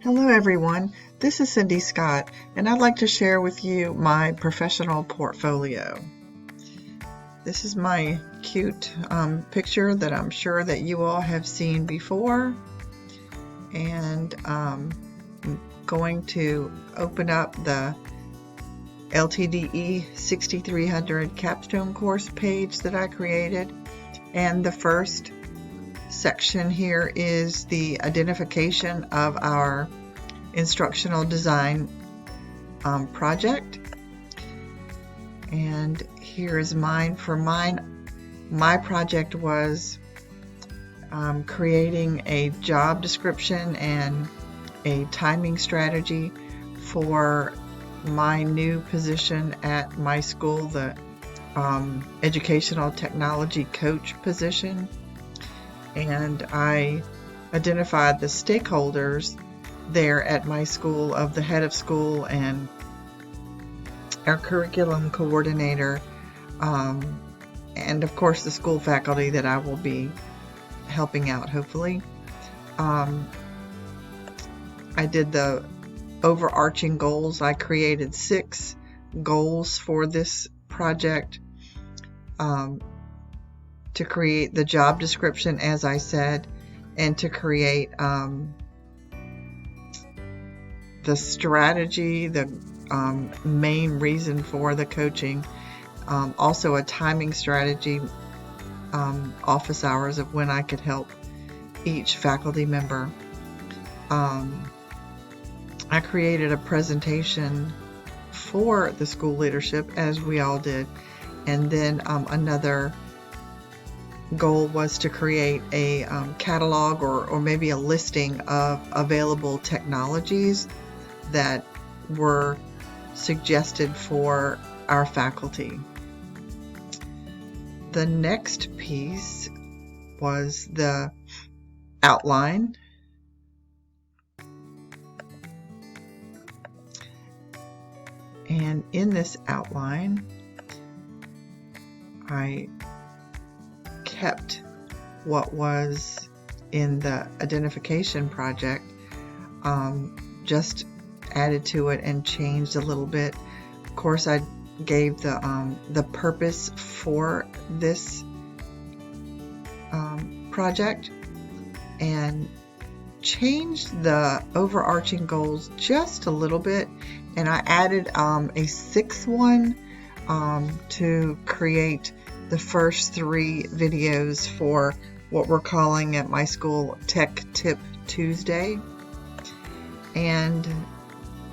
Hello everyone, this is Cindy Scott, and I'd like to share with you my professional portfolio. This is my cute picture that I'm sure that you all have seen before, and I'm going to open up the LTDE 6300 capstone course page that I created, and the first section here is the identification of our instructional design project, and here is mine. For mine, my project was creating a job description and a timing strategy for my new position at my school, the educational technology coach position. And I identified the stakeholders there at my school of the head of school and our curriculum coordinator, and of course the school faculty that I will be helping out, hopefully. I did the overarching goals. I created 6 goals for this project, to create the job description, as I said, and to create the strategy, the main reason for the coaching, also a timing strategy, office hours of when I could help each faculty member. I created a presentation for the school leadership, as we all did, and then another goal was to create a catalog or maybe a listing of available technologies that were suggested for our faculty. The next piece was the outline. And in this outline, I kept what was in the identification project, just added to it and changed a little bit. Of course, I gave the purpose for this project and changed the overarching goals just a little bit, and I added a 6th one to create the first 3 videos for what we're calling at my school Tech Tip Tuesday. And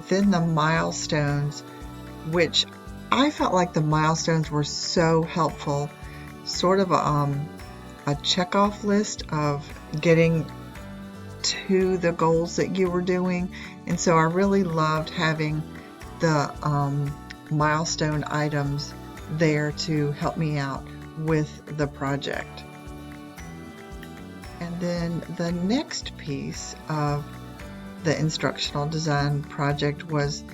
then the milestones, which I felt like the milestones were so helpful, sort of a checkoff list of getting to the goals that you were doing. And so I really loved having the milestone items there to help me out with the project. And then the next piece of the instructional design project was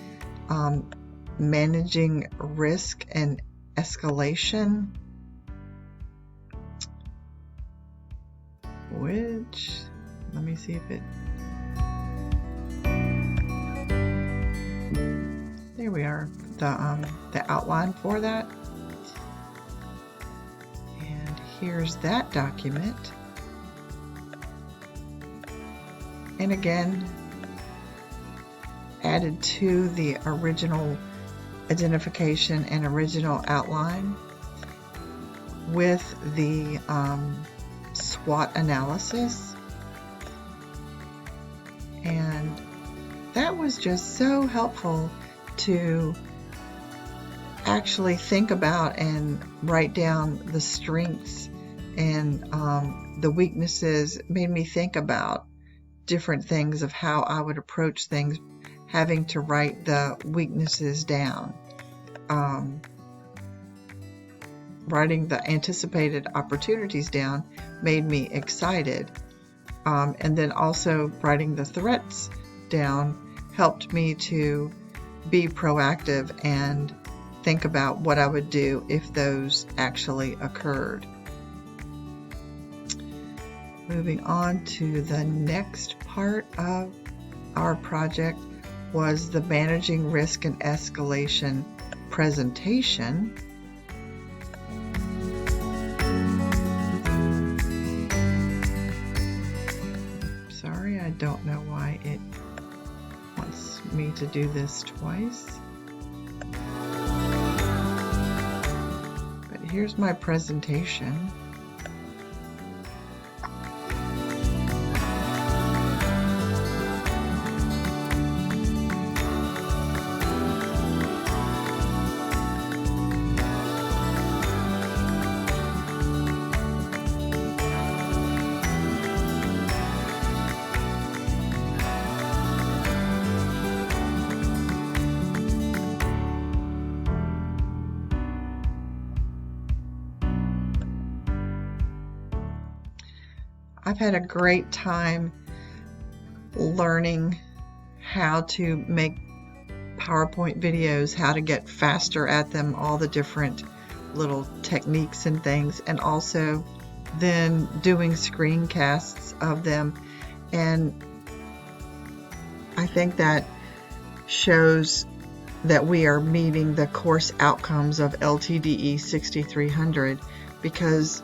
managing risk and escalation, which, let me see if it, there we are, the outline for that. And here's that document. And again, added to the original identification and original outline with the SWOT analysis. And that was just so helpful to actually think about and write down the strengths and the weaknesses. Made me think about different things of how I would approach things, having to write the weaknesses down. Writing the anticipated opportunities down made me excited. And then also writing the threats down helped me to be proactive and think about what I would do if those actually occurred. Moving on to the next part of our project was the Managing Risk and Escalation presentation. Sorry, I don't know why it wants me to do this twice. But here's my presentation. I've had a great time learning how to make PowerPoint videos, how to get faster at them, all the different little techniques and things, and also then doing screencasts of them. And I think that shows that we are meeting the course outcomes of LTDE 6300, because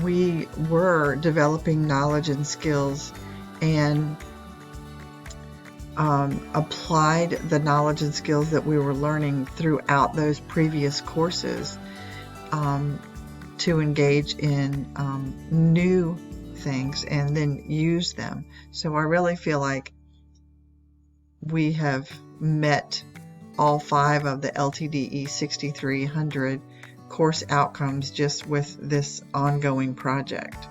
we were developing knowledge and skills and applied the knowledge and skills that we were learning throughout those previous courses to engage in new things and then use them. So I really feel like we have met all 5 of the LTDE 6300 course outcomes just with this ongoing project.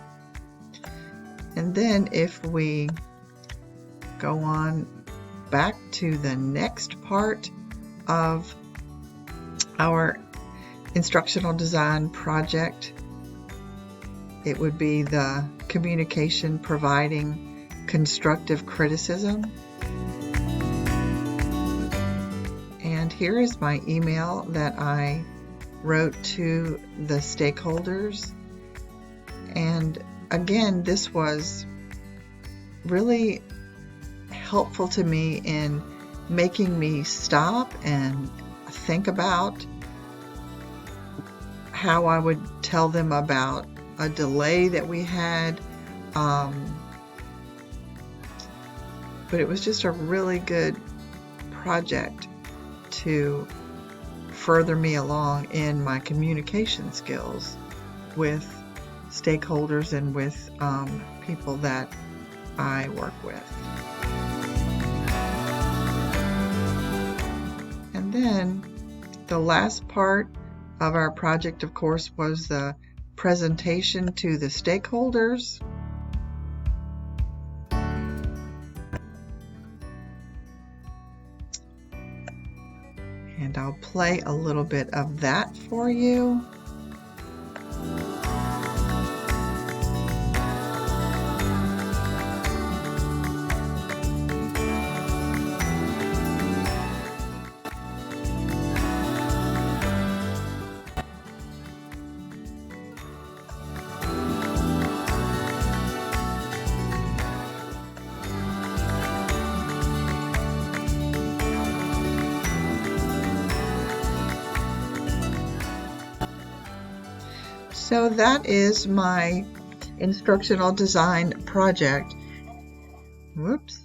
And then if we go on back to the next part of our instructional design project, it would be the communication providing constructive criticism. And here is my email that I wrote to the stakeholders. And again, this was really helpful to me in making me stop and think about how I would tell them about a delay that we had. But it was just a really good project to further me along in my communication skills with stakeholders and with people that I work with. And then the last part of our project, of course, was the presentation to the stakeholders. And I'll play a little bit of that for you. So that is my instructional design project. Whoops.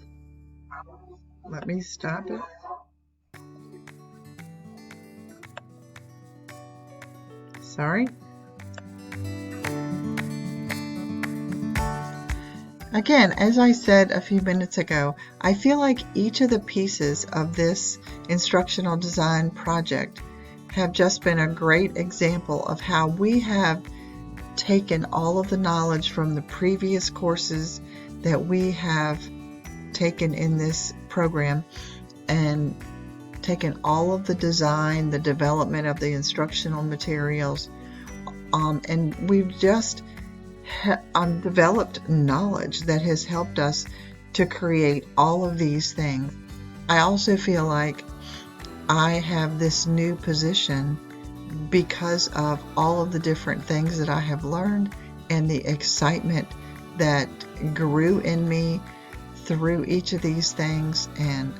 Let me stop it. Sorry. Again, as I said a few minutes ago, I feel like each of the pieces of this instructional design project have just been a great example of how we have taken all of the knowledge from the previous courses that we have taken in this program and taken all of the design, the development of the instructional materials, and we've just developed knowledge that has helped us to create all of these things. I also feel like I have this new position because of all of the different things that I have learned and the excitement that grew in me through each of these things, and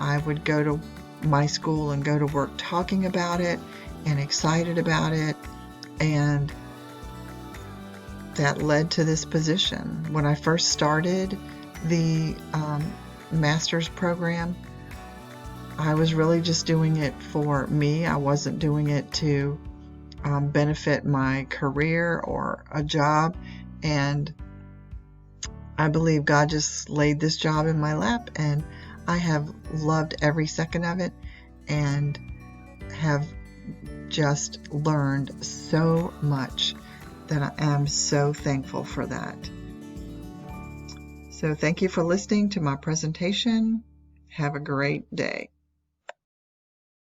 I would go to my school and go to work talking about it and excited about it, and that led to this position. When I first started the master's program, I was really just doing it for me. I wasn't doing it to benefit my career or a job, and I believe God just laid this job in my lap, and I have loved every second of it and have just learned so much that I am so thankful for that. So thank you for listening to my presentation. Have a great day.